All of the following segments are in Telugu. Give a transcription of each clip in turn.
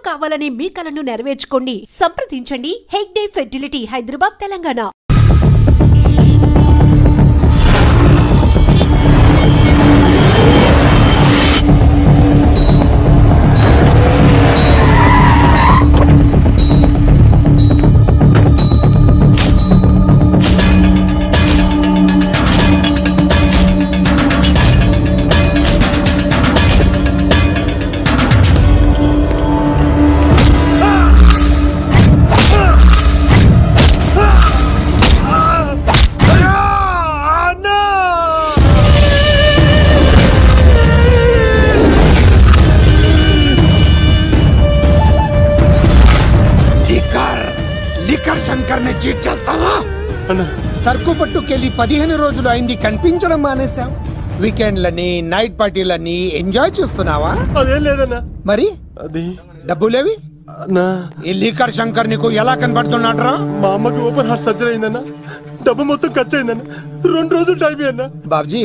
కావాలని మీ కలను నెరవేర్చుకోండి. సంప్రదించండి హెగ్డే ఫెర్టిలిటీ, హైదరాబాద్, తెలంగాణ. చీట్ చేస్తావా అన్నా? సరుకు పట్టుకెళ్ళి 15 రోజులు అయింది, కనిపించడం మానేశాం. వీకెండ్లని, నైట్ పార్టీలని ఎంజాయ్ చేస్తున్నావా? అదేం లేదన్నా. మరి అది డబ్బులేవి? అన్నా, ఈ లీకర్ శంకర్ నీకు ఎలా కనబడుతున్నాడ్రా? మా అమ్మకి ఓపెన్ హార్ట్ సర్జరీ అయిందన్నా. డబ్బు మొత్తం ఖర్చు అయిందన్నా. 2 రోజులు టైం అన్నా. బాబ్జీ,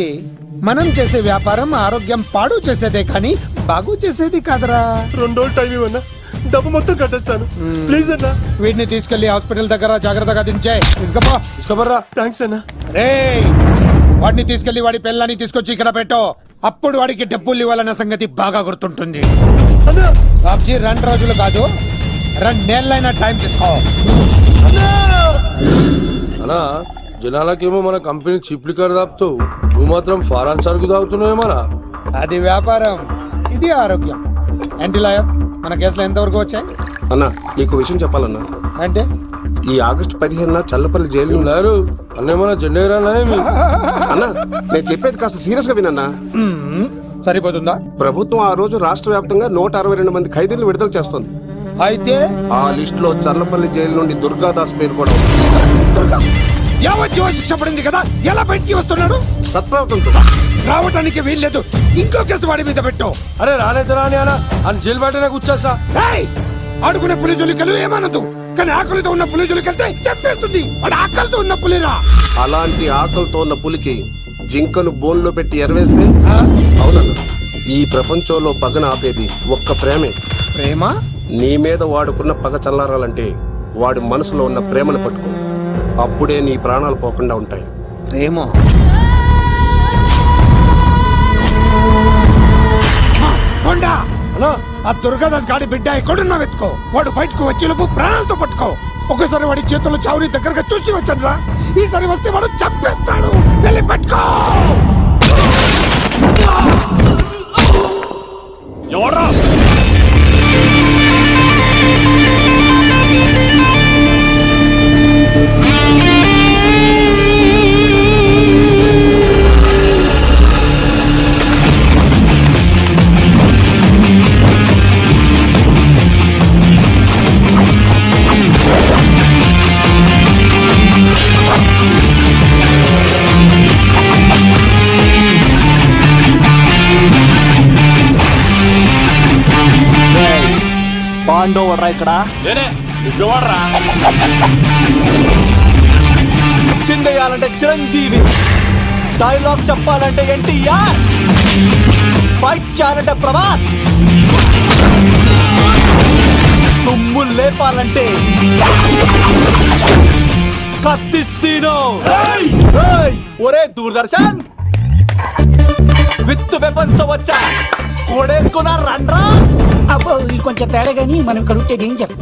మనం చేసే వ్యాపారం ఆరోగ్యం పాడు చేసేదే కానీ బాగు చేసేది కాదరా. 2 రోజులు టైం ఇవ్వన్నా, డబ్బు మొత్తం కట్టేస్తాను. ప్లీజ్ అన్నా. వీటిని తీసుకెళ్లి హాస్పిటల్ దగ్గర జాగ్రత్తగా దించాయి. తీసుకోబర్రా. థ్యాంక్స్ అన్నా. వాడిని తీసుకెళ్లి వాడి పిల్లని తీసుకొచ్చి ఇక్కడ పెట్టు. అప్పుడు వాడికి డబ్బులు ఇవ్వాలన్న సంగతి బాగా గుర్తుంటుంది. బాబ్జీ, 2 రోజులు కాదు, 2 నెలలైనా టైం తీసుకో. అన్నా, జనాలకేమో మన కంపెనీ చీప్ లిక్కర్ తాపుతావు, నువ్వు మాత్రం ఫారెన్ సరుకు తాగుతున్నావేమన్నా? అది వ్యాపారం, ఇది ఆరోగ్యం. ఏంటి లాయర్, మన కేసులో ఎంతవరకు వచ్చాయి? అన్నా, నీకు విషయం చెప్పాలన్నా. అంటే ఈ ఆగస్టు 15 చల్లపల్లి జైలు ఉన్నారు అన్నేమన్నా జెండేరానా? అన్నా, నేను చెప్పేది కాస్త సీరియస్ గా వినన్నా. సరిపోతుందా? ప్రభుత్వం ఆ రోజు రాష్ట్ర వ్యాప్తంగా 162 మంది ఖైదీలను విడుదల చేస్తుంది. అయితే ఆ లిస్ట్ లో చల్లపల్లి జైలు నుండి దుర్గాదాస్ పేరు కూడా యావజ్జీవ శిక్ష పడింది కదా, ఎలా బయటికి వస్తున్నాడు? సత్ప్రవర్తనతో రావటానికి వీల్లేదు. ఇంకో కేసు వాడి మీద పెట్టు. అరే రాలేదు రాని అన్న, అని జైలు బయటనే కూర్చోసా. ఆడుకునే పులి జోలికలు ఏమనదు, కానీ ఆకలితో ఉన్న పులి జోలికెళ్తే చంపేస్తుంది. వాడు ఆకలితో ఉన్న పులిరా. అలాంటి ఆకలితో ఉన్న పులికి జింకను బోన్లో పెట్టి ఎరవేస్తే అవునన్నా, ఈ ప్రపంచంలో పగన ఆపేది ఒక్క ప్రేమే. ప్రేమ? నీ మీద వాడుకున్న పగ చల్లారాలంటే వాడి మనసులో ఉన్న ప్రేమను పట్టుకో. అప్పుడే నీ ప్రాణాలు పోకుండా ఉంటాయి. ప్రేమ? ఆ దుర్గాదాస్ గాడి బిడ్డ ఎక్కడున్నా వెతుకో. వాడు బయటకు వచ్చేలోపు ప్రాణాలతో పట్టుకో. ఒకసారి వాడి చేతుల్లో చావుని దగ్గరగా చూసి వచ్చాను. ఈసారి వస్తే వాడు చంపేస్తాడు. వెళ్ళి పట్టుకో. ఎవరా? పాండో వడ్రా ఇక్కడ చిందేయాలంటే చిరంజీవి, డైలాగ్ చెప్పాలంటే ఎన్టీఆర్, ఫైట్ చేయాలంటే ప్రభాస్, తుమ్ము లేపాలంటే కత్తిసీనో. ఒరే దూరదర్శన్, విత్ వెపన్స్ తో వచ్చా, కోడేసుకున్నా రండ్రా. అబ్బో, ఇది కొంచెం తేడా గానీ మనం ఇక్కడ ఉంటే ఏం చెప్ప.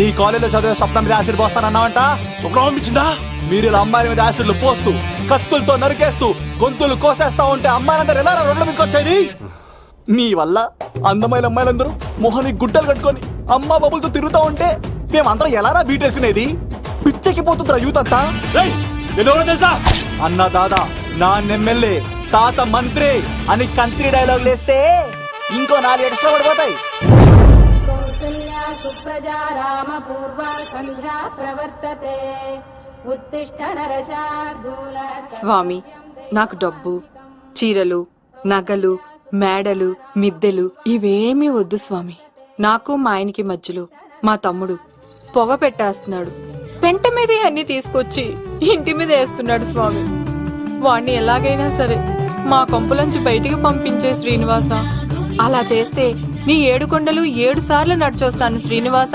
నీ కాలేజీలో చదివే స్వప్నం మీద యాసిడ్ పోస్తానన్నావంట. స్వప్నం పంపించిందా? మీరు ఇలా అమ్మాయిల మీద యాసిడ్లు పోస్తూ కత్తులతో నరికేస్తూ గొంతులు కోసేస్తా ఉంటే అమ్మాయిలందరూ ఎలా రోడ్ల మీదకి వచ్చేది? మీ వల్ల అందమైన అమ్మాయిలందరూ మొహానికి గుడ్డలు కట్టుకొని అమ్మా బాబులతో తిరుగుతా ఉంటే మేమందరం ఎలారా బీటేసుకునేది? పిచ్చెక్కి పోతుందిరా యూత్ అంతా. తెలుసా? అన్న దాదా నా ఎమ్మెల్యే తాత మంత్రి అని కంత్రి డైలాగ్ లేస్తే ఇంకో 4 ఎక్స్ట్రా పడిపోతాయి. కౌసల్యా సుప్రజా రామ పూర్వా సంధ్యా ప్రవర్తతే ఉత్తిష్ట నరశార్దూల. స్వామి, నాకు డబ్బు, చీరలు, నగలు, మేడలు, మిద్దెలు ఇవేమీ వద్దు స్వామి. నాకు మా ఆయనకి మధ్యలో మా తమ్ముడు పొగ పెట్టేస్తున్నాడు. పెంట మీద అన్ని తీసుకొచ్చి ఇంటి మీద వేస్తున్నాడు స్వామి. వాణ్ణి ఎలాగైనా సరే మా కొంపలోంచి బయటికి పంపించే శ్రీనివాస. అలా చేస్తే నీ 7 కొండలు 7 సార్లు నడిచొస్తాను శ్రీనివాస.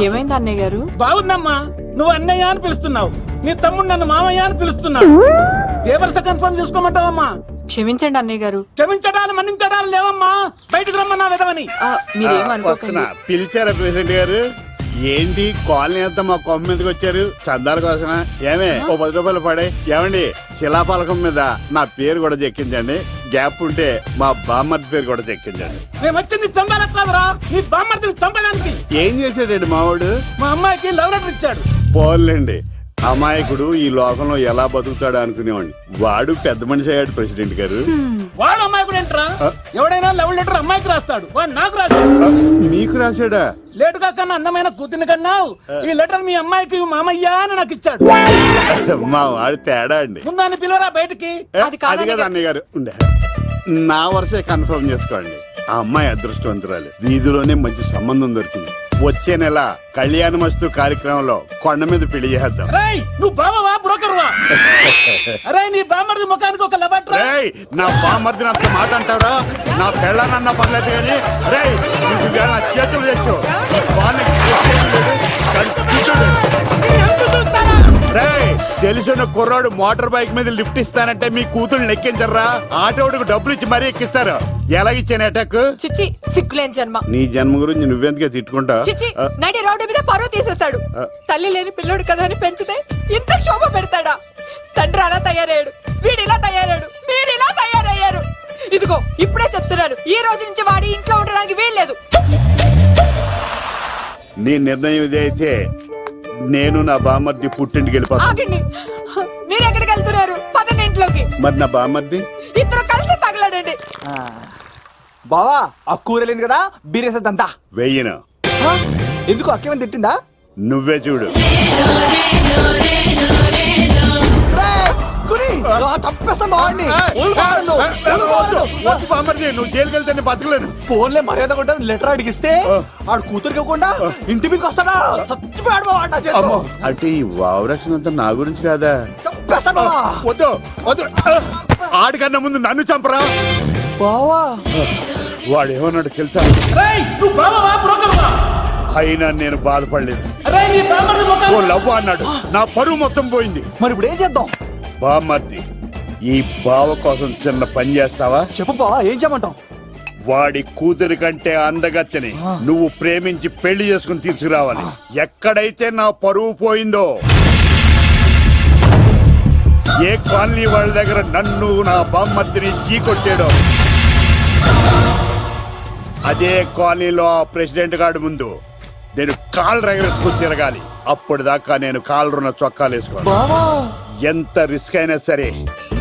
ఏమైంది అన్నయ్య గారు? బాగుందమ్మా, నువ్వు అన్నయ్య అని పిలుస్తున్నావు, నీ తమ్ముడు నన్ను మామయ్య అని పిలుస్తున్నాడు. ఏ వరుస కన్ఫర్మ్ చేసుకోమంటావమ్మా? క్షమించండి అన్నయ్య గారు. క్షమించడాలు మన్నించడాలు లేవమ్మా, బయటకు రమ్మన్నా విధవని. మీరేమనుకోకండి. పిలిచారా ప్రెసిడెంట్ గారు? ఏంటి కాలనీ అంతా మా కొమ్మ మీదకి వచ్చారు? చందాల కోసమా? ఏమే ఓ 10 రూపాయలు పడే. ఏమండి, శిలాపలకం మీద నా పేరు కూడా చెక్కించండి. గ్యాప్ ఉంటే మా బామ్మర్ది పేరు కూడా చెక్కించండి. మేము వచ్చింది చంపాలరా, నీ బామ్మర్దిని చంపడానికి. ఏం చేశాడండి మావాడు? మా అమ్మాయికి లవ్ లెటర్ ఇచ్చాడు. పోలండి, అమాయకుడు ఈ లోకంలో ఎలా బతుకుతాడు అనుకునేవాడిని. వాడు పెద్ద మనిషి అయ్యాడు ప్రెసిడెంట్ గారు. వాడు అమ్మాయికుడు ఏంట్రా? ఎవడైనా లవ్ లెటర్ అమ్మాయికి రాస్తాడు, వాడు నాకు రాశాడు. నీకు రాశాడా? లేటుగా కన్నా అందమైన కూతుని కన్నావు. ఈ లెటర్ మీ అమ్మాయికి మామయ్య అని నాకు ఇచ్చాడు. మా వాడు తేడా అండి. ముందాన్ని పిలవరా బయటికి. అది కదా అన్నయ్య గారు. ఉండే నా వరుసే కన్ఫర్మ్ చేసుకోండి. ఆ అమ్మాయి అదృష్టవంతురాలు. వీధిలోనే మంచి సంబంధం దొరికింది. వచ్చే నెల కళ్యాణమస్తు కార్యక్రమంలో కొండ మీద పెళ్లి చేద్దాం. నువ్వు బావవా బ్రోకర్వా? అరే నీ బామ్మర్ది ముఖానికి ఒక లెటర్. నా బామ్మర్దిని అంత మాట అంటారా? నా పెళ్ళనన్న పర్లేదు కానీ నా చేతులు తెచ్చు. తెలిసిన కుర్రాడు మోటార్ బైక్ మీద లిఫ్ట్ ఇస్తానంటే మీ కూతురు ఎక్కించరా? ఆటోడికి డబ్బులు ఇచ్చి మరీ ఎక్కిస్తారు. ఎలాగిచ్చాను అటాక్? చిచ్చి, సిగ్గులేని జన్మ. నీ జన్మ గురించి నువ్వెందుకే తిట్టుకుంటా? చిచ్చి, నడి రోడ్డు మీద పరువు తీసేస్తాడు. తల్లి లేని పిల్లోడు కదా అని పెంచితే ఇంత క్షోభ పెడతాడా? తండ్రి అలా తయారయ్యాడు, వీడు ఇలా తయారయ్యాడు, మీరు ఇలా తయారయ్యారు. ఇదిగో ఇప్పుడే చెప్తున్నాను, ఈ రోజు నుంచి వాడి ఇంట్లో ఉండడానికి వీల్లేదు. నీ నిర్ణయం ఇదే అయితే నేను నా బామ్మర్ది పుట్టింటికి వెళ్ళిపోతాను. ఆగండి, మీరు ఎక్కడికి వెళ్తున్నారు? పదండి ఇంట్లోకి. మరి నా బామ్మర్ది? ఇద్దరు కలిసి తగలడండి. బావా ఆ కూర లేదు కదా, బీరేసేద్దంతా. వెయ్యను. ఎందుకు అక్కేమని తిట్టిందా? నువ్వే చూడు. నువ్వు జైలుకి వెళ్తే బతకలేను. ఫోన్లే మర్యాద కూడా లెటర్ అడిగిస్తే ఆడు కూతురికి ఇవ్వకుండా ఇంటి మీదకి వస్తాడా? చచ్చిపోయాడు. అంటే ఈ వావరక్షణ అంతా నా గురించి కాదా? చంపేస్తాను. వద్దు వద్దు, ఆడికన్నా ముందు నన్ను చంపరా. బావా వాడు ఏమన్నాడు తెలుసా? నువ్వు బావవా బ్రోకర్వా? అయినా నేను బాధపడలేదు. అరే నీ బామ్మర్ది ముఖానికి ఓ లవ్వ అన్నాడు, నా పరువు మొత్తం పోయింది. మరి ఇప్పుడు ఏం చేద్దాం? బామ్మర్ది, ఈ బావ కోసం చిన్న పని చేస్తావా? చెప్పు బావా, ఏం చేయమంటావు? వాడి కూతురి కంటే అందగత్తెని నువ్వు ప్రేమించి పెళ్లి చేసుకుని తీసుకురావాలి. ఎక్కడైతే నా పరువు పోయిందో, ఏ కాలనీ వాళ్ళ దగ్గర నన్ను నా బామ్మర్దిని చీకొట్టాడో, అదే కాలనీలో ఆ ప్రెసిడెంట్ గారి ముందు నేను కాళ్ళు రగరేసుకుని తిరగాలి. అప్పుడు దాకా నేను కాళ్ళున్న చొక్కాలు వేసుకోను. ఎంత రిస్క్ అయినా సరే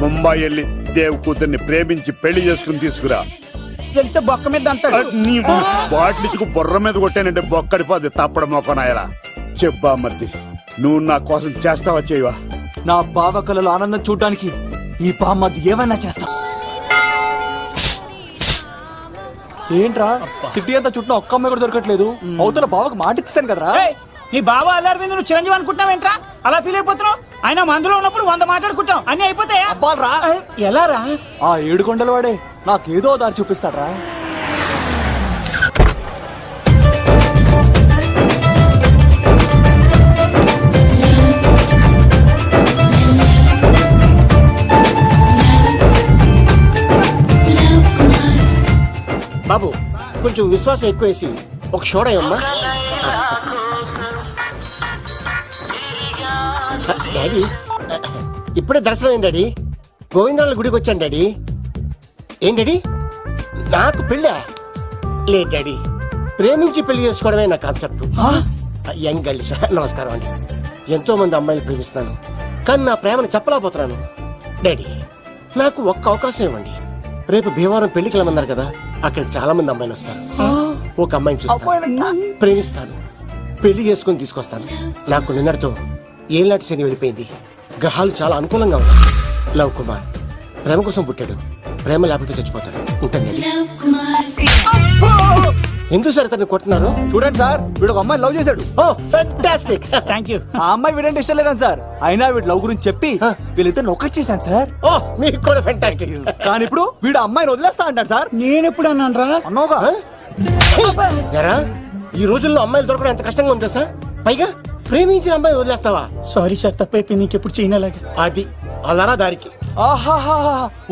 ముంబై వెళ్ళి దేవ్ కూతుర్ని ప్రేమించి పెళ్లి చేసుకుని తీసుకురా. తెలిస్తే బొక్క మీద అంటాడు. నీ బాటిలికి బుర్ర మీద కొట్టానంటే బొక్కడిపోద్ది తప్పడం మొక్కనాయలా. చెప్పా మర్ది, నువ్వు నా కోసం చేస్తావా చేయవా? నా బావ కళలో ఆనందం చూడడానికి ఈ బామ్మది ఏమైనా చేస్తా. ఏంట్రా సిటీ అంతా చుట్టూ ఒక్క అమ్మాయి కూడా దొరకట్లేదు. అవతల బావకు మాట ఇస్తాను కదరా. నీ బావ అల్లారి మీద నువ్వు చిరంజీవి అనుకుంటున్నావేంట్రా? అలా ఫీల్ అయిపోతున్నావు. ఆయన మందులో ఉన్నప్పుడు 100 మాట్లాడుకుంటాం, అన్ని అయిపోతాయా? ఎలా రా? ఆ 7 కొండల వాడే నాకేదో దారి చూపిస్తాడ్రా. బాబు కొంచెం విశ్వాసం ఎక్కువ వేసి ఒక షోడయమ్మా. డాడీ ఇప్పుడే దర్శనం అయింది డాడీ. గోవిందరాల గుడికి వచ్చాను డాడీ. ఏం డాడీ నాకు పెళ్ళా? లేదు డాడీ, ప్రేమించి పెళ్లి చేసుకోవడమే నా కాన్సెప్ట్. యంగ్ గర్ల్స్ నమస్కారం అండి. ఎంతో మంది అమ్మాయిలు ప్రేమిస్తాను, కానీ నా ప్రేమను చెప్పలేకపోతున్నాను. డాడీ నాకు ఒక్క అవకాశం ఇవ్వండి. రేపు భీమవరం పెళ్లికి వెళ్ళమన్నారు కదా, అక్కడ చాలా మంది అమ్మాయిలు వస్తారు. ఒక అమ్మాయిని చూస్తాను, ప్రేమిస్తాను, పెళ్లి చేసుకుని తీసుకొస్తాను. నాకు నిన్నటితో ఏళ్ళనాటి శని వెళ్ళిపోయింది. గ్రహాలు చాలా అనుకూలంగా ఉన్నాయి. లవ్ కుమార్ ప్రేమ కోసం పుట్టాడు, ప్రేమ లేకపోతే చచ్చిపోతాడు. ఉంటానండి. ఎందుకు సార్ తను కొట్టున్నారు? చూడండి సార్, వీడు ఒక అమ్మాయి లవ్ చేశాడు. Oh fantastic. Thank you. ఆ అమ్మాయి వీడంటే ఇష్టం లేదని సార్, అయినా వీడు లవ్ గురించి చెప్పి వీళ్ళిద్దరు ఒకటి చేశాను సార్. ఓ మీకు కూడా ఫెంటాస్టిక్. కానీ ఇప్పుడు వీడు అమ్మాయిని వదిలేస్తా అంటాడు సార్. నేను ఎప్పుడు అన్నాను రా? అన్నోగా ఎరా ఈ రోజుల్లో అమ్మాయిలు దొరకడం ఎంత కష్టంగా ఉందా సార్? పైగా ప్రేమించిన అమ్మాయి వదిలేస్తావా? సారీ సార్, తప్పైపోయింది. ఇంకెప్పుడు చేయనలాగా. అది అలారా దారికి. ఆహాహా,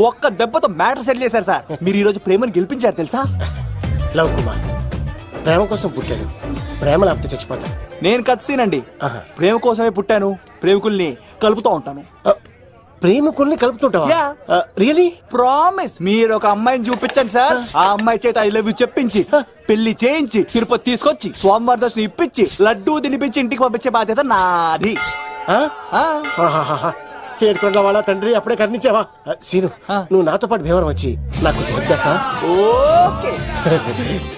ఒక్క దెబ్బతో మ్యాటర్ సెటిల్ చేశారు సార్. మీరు ఈ రోజు ప్రేమను గెలిపించారు తెలుసా? లవ్ కుమార్ ప్రేమ కోసం పుట్టాడు, ప్రేమ లేకపోతే చచ్చిపోతాడు. నేను కత్సీనండి. ఆహా. ప్రేమ కోసమే పుట్టాను, ప్రేమికుల్ని కలుపుతూ ఉంటాను. ప్రేమికుల్ని కలుపుతుంటావా? Yeah. రియలీ? ప్రామిస్. మీరు ఒక అమ్మాయిని చూపించండి సార్, ఆ అమ్మాయి చేత ఐ లవ్ యూ చెప్పించి పెళ్లి చేయించి తిరుపతి తీసుకొచ్చి స్వామివారి దర్శనం ఇప్పించి లడ్డూ తినిపించి ఇంటికి పంపించే బాధ్యత నాది. ఏడుకొండల వాళ్ళ తండ్రి అప్పుడే కర్ణించావా? సీను నువ్వు నాతో పాటు భీవరం వచ్చి నాకు కొంచెం హెల్ప్ చేస్తావా? ఓకే.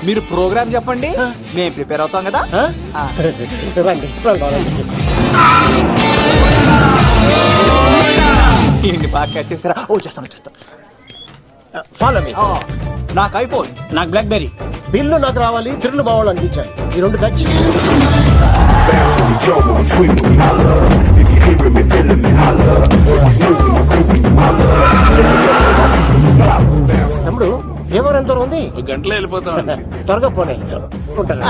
మీరు ప్రోగ్రామ్ చెప్పండి, మేము ప్రిపేర్ అవుతాం కదా. రండి రండి. ఏంటి బాగా క్యాచ్ చేస్తారా? ఓ చేస్తాను. Follow me. నాకు ఐఫోన్, నాకు బ్లాక్ బెర్రీ. బిల్లు నాకు రావాలి, తిరులు మా వాళ్ళు అందించాలి. ఈ రెండు ఖర్చు. తమ్ముడు భీమవరం ఎంత దూరం ఉంది? గంటలో వెళ్ళిపోతాను. త్వరగా పోనీ. ఉంటాను.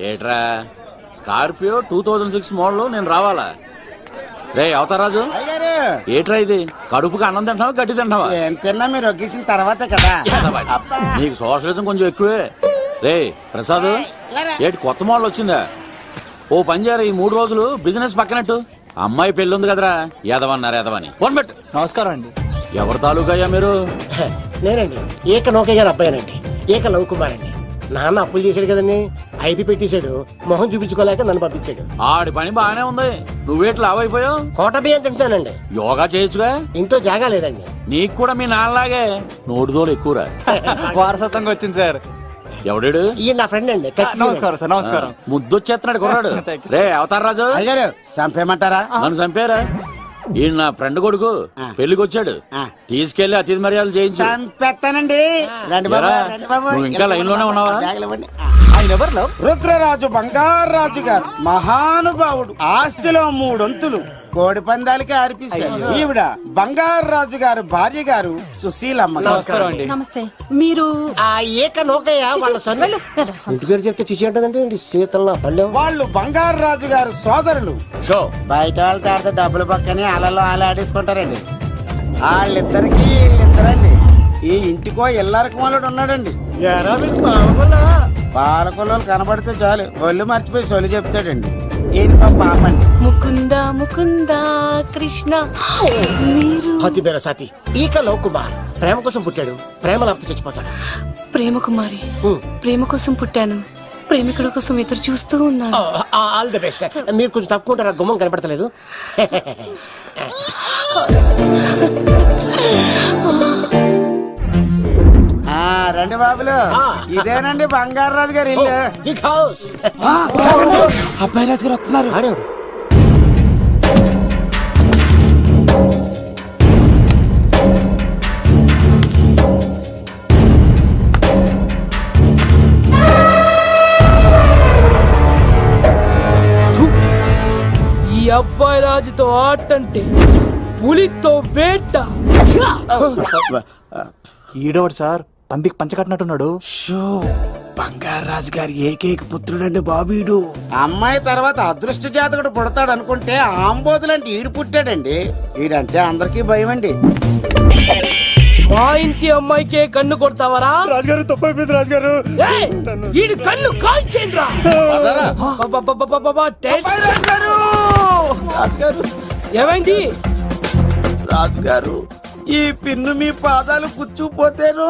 ఏట్రా స్కార్పియో 2006 మోడల్ నేను రావాలా? రే అవతారాజు, ఏట్రా ఇది? కడుపుకి అన్నం తింటావా గడ్డి తింటావా? తిన్నా మీరు ఒగ్గేసిన తర్వాతే కదా. నీకు సోషలిజం కొంచెం ఎక్కువే. రే ప్రసాద్, ఏటి కొత్త మోడల్ వచ్చిందా? ఓ పని చేయరా, ఈ 3 రోజులు బిజినెస్ పక్కనట్టు. అమ్మాయి పెళ్లి ఉంది కదరా, ఎదవన్నారు ఎదవని ఫోన్ పెట్టు. నమస్కారం అండి. ఎవరి తాలూకయ్యా మీరు? నేనండి ఏక నౌకే గారు అబ్బాయినండి, ఏక లవ్ కుమార్ అండి. నాన్న అప్పులు చేశాడు కదండి, ఐపీ పెట్టేశాడు. మొహం చూపించుకోలేక నన్ను పంపించాడు. ఆడి పని బాగానే ఉంది, నువ్వేటి లావైపోయావు? కోట బియ్యం తింటానండి. యోగా చేయొచ్చుగా? ఇంట్లో జాగా లేదండి. నీకు కూడా మీ నాన్నలాగే నోటిదోలు ఎక్కువరా. వారసత్వంగా వచ్చింది సార్. ఎవడాడు? ఈయన నా ఫ్రెండ్ అండి. నమస్కారం సార్. నమస్కారం. ముద్దొచ్చేస్తున్నాడు కొన్నాడు. Thank you, రే అవతార్ రాజు, అయ్యారు చంపేయమంటారా? నన్ను చంపారా? ఈయన నా ఫ్రెండ్ కొడుకు పెళ్లికి వచ్చాడు, తీసుకెళ్లి అతిథి మర్యాదలు చేయించు. చంపేస్తానండి. రండి బాబు, ఎరా, రండి బాబు. నువ్వు ఇంకా లైన్ లోనే ఉన్నావా? ఆయన ఎవరు లవ్? రుద్రరాజు బంగారాజు గారు మహానుభావుడు. ఆస్తిలో 3 వంతులు కోడి పందాలకి అర్పిస్తారు. ఈవిడ బంగారాజు గారు భార్య గారు సుశీలమ్మ. నమస్కారం అండి. నమస్తే. మీరు ఆ ఏక నౌకయ్య వాళ్ళ సన్. ఇంటి పేరు చెప్తే చిచి అంటదంటే శీతల పల్లెం. వాళ్ళు బంగారాజు గారు సోదరులు. షో బయట వాళ్ళతో ఆడితే డబ్బులు పక్కనే అలలో అలా ఆడేసుకుంటారండి. వాళ్ళిద్దరికి వీళ్ళిద్దరండి. ఈ ఇంటికో ఇల్లరకం వాళ్ళు ఉన్నాడండి. పాలకొల్లు కనబడితే చాలు ఒళ్ళు మర్చిపోయి సొలి చెప్తాడండి. ఈయన పాపండి. ముకుంద ముకుంద కృష్ణ. మీరు హతి బేర సాతి ఈక లవ్ కుమార్ ప్రేమ కోసం పుట్టాడు, ప్రేమ లేకపోతే చచ్చిపోతాడు. ప్రేమ కుమారి. ప్రేమ కోసం పుట్టాను, ప్రేమికుల కోసం ఎదురు చూస్తూ ఉన్నాను. All the best. మీరు కొంచెం తప్పుకుంటారా? గుమ్మం కనపడతలేదు. రండి బాబులు, ఇదేనండి బంగారాజు గారి ఇల్లు. అబ్బాయి రాజు గారు వస్తున్నారు. ఈ అబ్బాయి రాజుతో ఆటంటే పులితో వేట. ఈడోడు సార్ పందికి పంచ కట్టినట్టున్నాడు. బంగారాజు గారి ఏకైక పుత్రుడండి బాబీడు. అమ్మాయి తర్వాత అదృష్ట జాతకుడు పుడతాడు అనుకుంటే ఆంబోతులంటే ఈడు పుట్టాడండి. ఈడంటే అందరికీ భయం అండి. మా ఇంటి అమ్మాయికే కన్ను కొడతావరా? రాజుగారు తప్పైపోయింది రాజుగారు. ఈడు కన్ను కాల్చేయండి రా. ఏమైంది రాజుగారు? ఈ పిన్ను మీ పాదాలు కూర్చుపోతేను.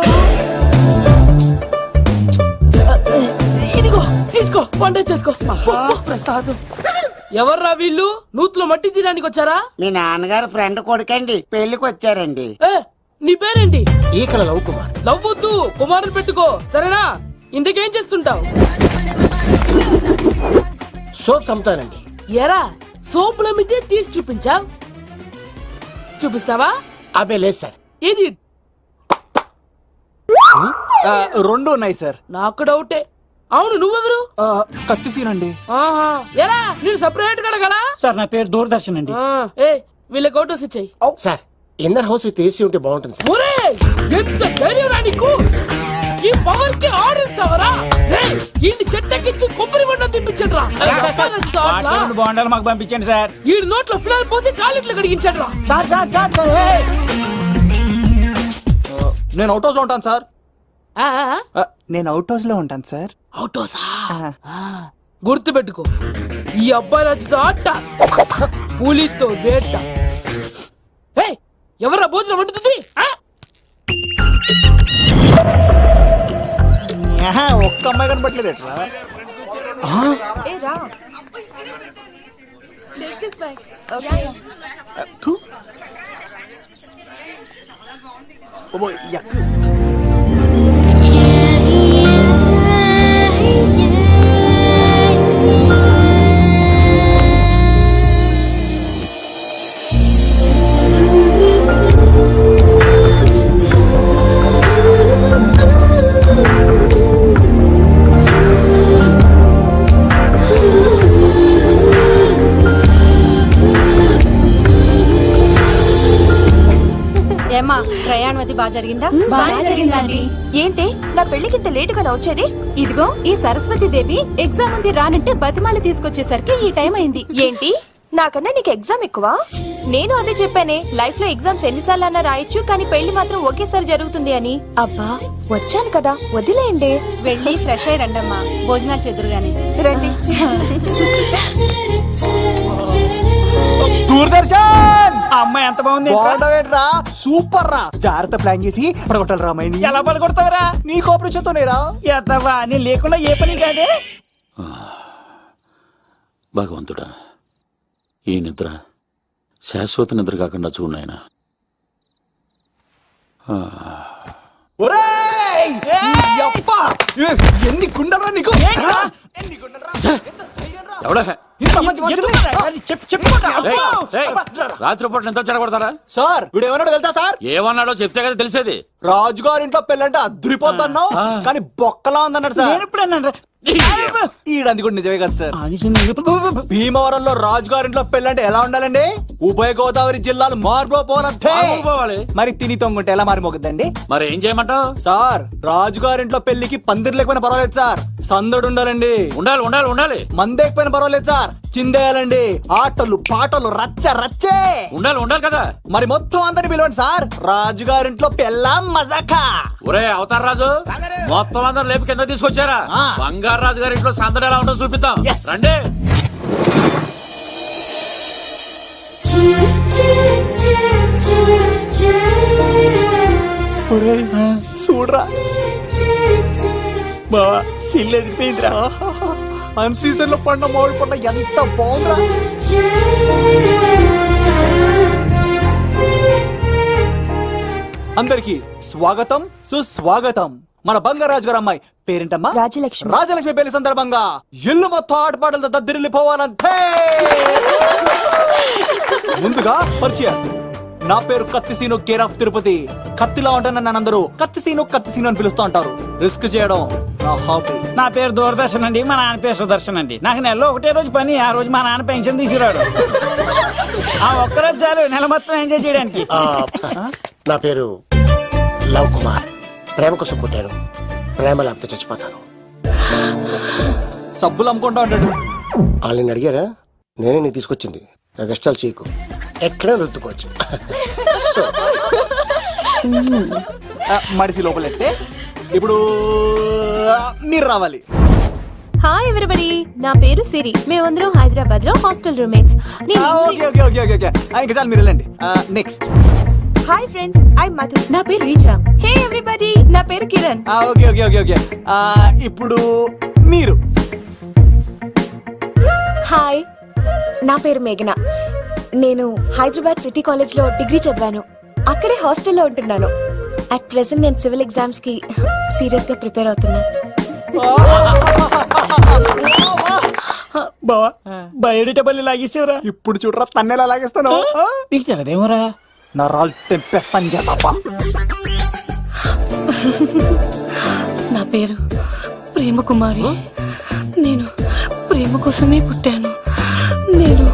ఇదిగో తీసుకో, వంట చేసుకో. ప్రసాదం. ఎవర్రా వీళ్ళు? నూతులో మట్టి తీయడానికి వచ్చారా? మీ నాన్నగారు ఫ్రెండ్ కొడుకండి, పెళ్లికి వచ్చారండి. నీ పేరేంటి? ఈకల లవ్ కుమార్. లవ్ వద్దు, కుమారుని పెట్టుకో సరేనా? ఇంతకేం చేస్తుంటావు? సోప్స్ అమ్ముతానండి. ఎరా సోపుల మీదే తీసి చూపించావు, చూపిస్తావా? అబ్బే లేదు సార్. ఏది? రెండు ఉన్నాయి సార్. నాకు డౌటే. అవును, నువ్వెవరు? కత్తిసీనండి. ఆహా, ఎరా నేను సపరేట్ గా అడగాలా? సార్ నా పేరు దూరదర్శన్ అండి. ఏ వీళ్ళకి ఫోటోస్ ఇచ్చాయి. Sir inner house with AC ఉంటే బాగుంటుంది సార్. ఒరే ఎంత ధైర్యం రా నీకు! ఈ పవర్ కి ఆర్డర్ ఇస్తావరా? వీడిని చెట్టెక్కించి కొబ్బరి బండ తిప్పించండి రా. బాగుండాలి మాకు పంపించండి సార్. ఈ నోట్లో ఫిల్టర్ పోసి టాయిలెట్లు కడిగించండి రా. సార్ సార్ సార్ సార్ నేను అవుట్ హౌస్ లో ఉంటాను సార్. ఆ, నేను అవుట్ హౌస్ లో ఉంటాను సార్. అవుట్ హౌసా? గుర్తు పెట్టుకో, ఈ అబ్బాయి రాజుతో ఆట, పులితో వేట. ఎవరా భోజనం వండుతుంది? ఒక్క అమ్మాయి కనబట్టలేదు ఎట్లా? ఏమ్మా ప్రయాణం అది బాగా జరిగిందా? బాగా జరిగిందండి. ఏంటి నా పెళ్లికి ఇంత లేటుగా వచ్చేది? ఇదిగో ఈ సరస్వతి దేవి ఎగ్జామ్ ఉంది రానంటే బతిమాలి తీసుకొచ్చేసరికి ఈ టైం అయింది. ఏంటి నాకన్నా నీకు ఎగ్జామ్ ఎక్కువ? నేను అదే చెప్పానే, లైఫ్ లో ఎగ్జామ్స్ ఎన్నిసార్లు అన్నా రాయొచ్చు, కానీ పెళ్లి మాత్రం ఒకేసారి జరుగుతుంది అని. అబ్బా వచ్చాను కదా వదిలేయండి. వెళ్ళి ఫ్రెష్ అయ్యి రండమ్మా, భోజనాలు చెదురు గాని రండి. దూరదర్శన్ అమ్మాయి ఎంత బాగుంది. బాగుండవేట్రా? సూపర్ రా. జాగ్రత్త ప్లాన్ చేసి పడగొట్టాలి రామాయణి. ఎలా పడగొడతావరా? నీ కోఆపరేషన్ తోనేరా. ఎత్తవా నీ లేకుండా ఏ పని కాదే. భగవంతుడా, ఈ నిద్ర శాశ్వత నిద్ర కాకుండా చూడాయన. ఎన్ని గుండెరా నీకు? రాత్రిపూట నిద్ర చెడగొడతారా సార్? వీడు ఏమన్నాడు తెలుసా సార్? ఏమన్నాడో చెప్తే కదా తెలిసేది. రాజుగారింట్లో పెళ్ళంటే అద్దరిపోతున్నావు, కానీ బొక్కలా ఉందన్నాడు సార్. ఈడంది కూడా నిజమే కదా సార్. భీమవరంలో రాజుగారింట్లో పెళ్ళంటే ఎలా ఉండాలండి? ఉభయ గోదావరి జిల్లాలు మారిపోవాలి. మరి తిని తొంగుంటే ఎలా మారిపోతుందండి? మరి ఏం చేయమంటావు సార్? రాజుగారింట్లో పెళ్లికి పందిరి లేకపోయినా పర్వాలేదు సార్, సందడు ఉండాలండి. ఉండాలి ఉండాలి ఉండాలి. మందేకపోయినా పర్వాలేదు సార్, చిందేయాలండి. ఆటలు పాటలు రచ్చ రచ్చే ఉండాలి ఉండాలి కదా. మరి మొత్తం అందరిని పిలవండి సార్, రాజుగారింట్లో పెళ్ళాం మజాకా. ఒరే అవతార్ రాజు, మొత్తం అందరు లేపు కింద తీసుకొచ్చారా? బంగారు రాజు గారి ఇంట్లో సందడి ఎలా ఉంటుందో చూపిద్దాం రండి. చూడరా బావా, సిల్లు ఎదిరిపోయిందిరా. అన్ సీజన్ లో పండ మామిడి పండ ఎంత బాగుందిరా. అందరికి స్వాగతం సుస్వాగతం. మన బంగారాజు గారు అమ్మాయి పేరేంటమ్మా? రాజలక్ష్మి. రాజలక్ష్మి పెళ్లి సందర్భంగా ఇల్లు మొత్తం ఆటపాటలతో దద్దరిల్లిపోవాలంటే ముందుగా పరిచయం. నా పేరు కత్తిసీను, కేర్ ఆఫ్ తిరుపతి. కత్తిలా ఉంటాను నన్ను అందరూ కత్తిసీను కత్తిసీను అని పిలుస్తూ ఉంటారు. రిస్క్ చేయడం నా హాబీ. నా పేరు దూరదర్శన్ అండి, మా నాన్న పేరు సుదర్శన్ అండి. నాకు నెలలో ఒకటే రోజు పని, ఆ రోజు మా నాన్న పెన్షన్ తీసుకురాడు. ఆ ఒక్కరోజు చాలు నెల మొత్తం ఎంజాయ్ చేయడానికి. నా పేరు లవ్ కుమార్. ప్రేమ కోసం పుట్టాను. ప్రేమ లేకపోతే చచ్చిపోతాను. సబ్బులు అమ్ముకుంటా ఉంటాడు. వాళ్ళని అడిగారా? నేనే నీకు తీసుకొచ్చింది. నాకు ఇష్టాలు చేయకు, ఎక్కడే రుద్దుకోవచ్చు. మడిసి లోపలెట్టే ఇప్పుడు మీరు రావాలి. హాయ్ ఎవ్రీబడి, నా పేరు సిరి. మేమందరం హైదరాబాద్ లో hostel roommates. Okay okay okay okay ఇంకా చాలు, మీరు వెళ్ళండి. Next. Hi friends, I Madhu. నా పేరు రీచా. హే ఎవ్రీబడి, నా పేరు Kiran. Okay okay okay okay ఇప్పుడు మీరు. హాయ్, నా పేరు మేఘన. నేను హైదరాబాద్ సిటీ కాలేజ్ లో డిగ్రీ చదివాను. అక్కడే హాస్టల్లో ఉంటున్నాను. అట్ ప్రెసెంట్ నేను సివిల్ ఎగ్జామ్స్ కి సీరియస్ గా ప్రిపేర్ అవుతున్నాను. బావా బయోడేటబుల్ లాగేసేవరా. ఇప్పుడు చూడరా తన్నేలా లాగేస్తాను. నీకు తెలదేమోరా, నా రాళ్ళు తెంపేస్తాను తప్ప. నా పేరు ప్రేమ కుమారి. నేను ప్రేమ కోసమే పుట్టాను. నేను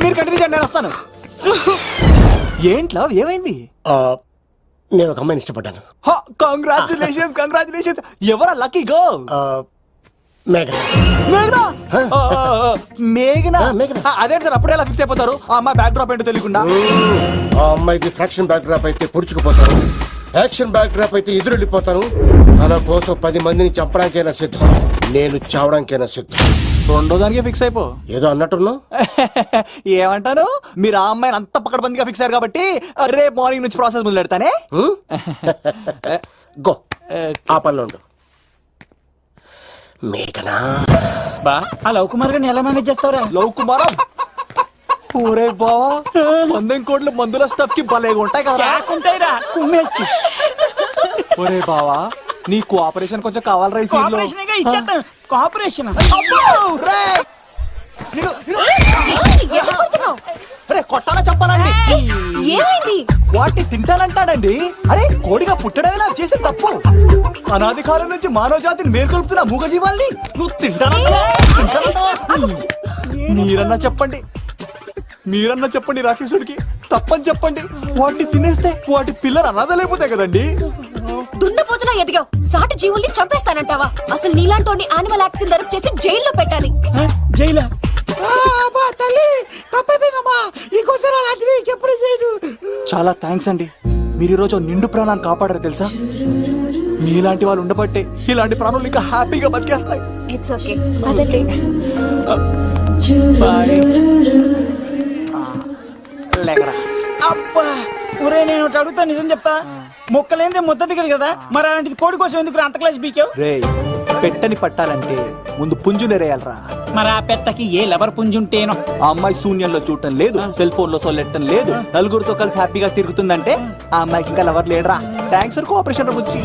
మీరు కంటిన్యూ చేయండి, నేను వస్తాను. ఏంట్లో ఏమైంది? నేను ఒక అమ్మాయిని ఇష్టపడ్డాను. Congratulations congratulations. ఎవరా లక్కీ గర్ల్? మేఘనా. మేఘనా మేఘనా అదే సార్, అప్పుడే ఎలా ఫిక్స్ అయిపోతారు? ఆ అమ్మాయి బ్యాక్ డ్రాప్ ఏంటో తెలియకుండా. ఆ అమ్మాయిది ఫ్రాక్షన్ బ్యాక్ డ్రాప్ అయితే పొడుచుకుపోతాను, యాక్షన్ బ్యాక్ డ్రాప్ అయితే ఎదురెళ్ళిపోతాను. తన కోసం 10 మందిని చంపడానికైనా సిద్ధం, నేను చావడానికైనా సిద్ధం. రెండో దానికి ఫిక్స్ అయిపో. ఏదో అన్నట్టున్నావు. ఏమంటాను, మీరు ఆ అమ్మాయిని అంత పక్కడబందిగా ఫిక్స్ అయ్యారు కాబట్టి రేపు మార్నింగ్ నుంచి ప్రాసెస్ మొదలు పెడతానే. గో, ఆ పనిలో ఉండు. మేఘనా బా, ఆ లవ్ కుమార్ గారిని ఎలా మేనేజ్ చేస్తావురా? లవ్ కుమారం ఊరే బావా, 100 కోట్ల మందుల స్టఫ్ కి భలేగా ఉంటాయి కదా. ఉంటాయిరా, కుమ్మేచ్చి. ఒరే బావా, నీ కోఆపరేషన్ కొంచెం కావాలరా ఈ సీన్ లో. ఇచ్చేస్తాను కోఆపరేషన్. అరే కొట్టాలా చెప్పాలండి? ఏమైంది? వాటిని తింటానంటాడండి. అరే కోడిగా పుట్టడమే నాకు చేసిన తప్పు. అనాది కాలం నుంచి మానవ జాతిని మేల్కొల్పుతున్న మూగజీవాల్ని నువ్వు తింటానంటావా? మీరన్నా చెప్పండి, మీరన్నా చెప్పండి రాక్షసుడికి. తప్పని చెప్పండి. వాటిని తినేస్తే వాటి పిల్లలు అనాథలైపోతాయి కదండి. దున్నపోతులా ఎదిగావు, సాటి జీవుల్ని చంపేస్తానంటావా? అసలు నీలాంటి యానిమల్ యాక్ట్ కింద అరెస్ట్ చేసి జైల్లో పెట్టాలి. జైలా? చాలా థ్యాంక్స్ అండి, మీరు ఈరోజు నిండు ప్రాణాన్ని కాపాడారు తెలుసా. మీలాంటి వాళ్ళు ఉండబట్టే ఇలాంటి ప్రాణులు ఇంకా హ్యాపీగా బతికేస్తాయి. ఇట్స్ ఓకే, పదండి. అబ్బా ఒరే, నేను ఒకటి అడుగుతా, నిజం చెప్తా. మొక్కలేందే ముద్ద దిగదు కదా, మరి అలాంటిది కోడి కోసం ఎందుకు అంత క్లాస్ బీకావు? రే, పెట్టని పట్టాలంటే ముందు పుంజు నెరేయాలరా. మరి ఆ పెట్టకి ఏ లవర్ పుంజుంటేనో. ఆ అమ్మాయి శూన్యంలో చూడటం లేదు, సెల్ ఫోన్ లో సొల్లెట్టడం లేదు, నలుగురితో కలిసి హ్యాపీగా తిరుగుతుందంటే ఆ అమ్మాయికి ఇంకా లవర్ లేడరా. థ్యాంక్స్ ఫర్ కోఆపరేషన్ గురించి.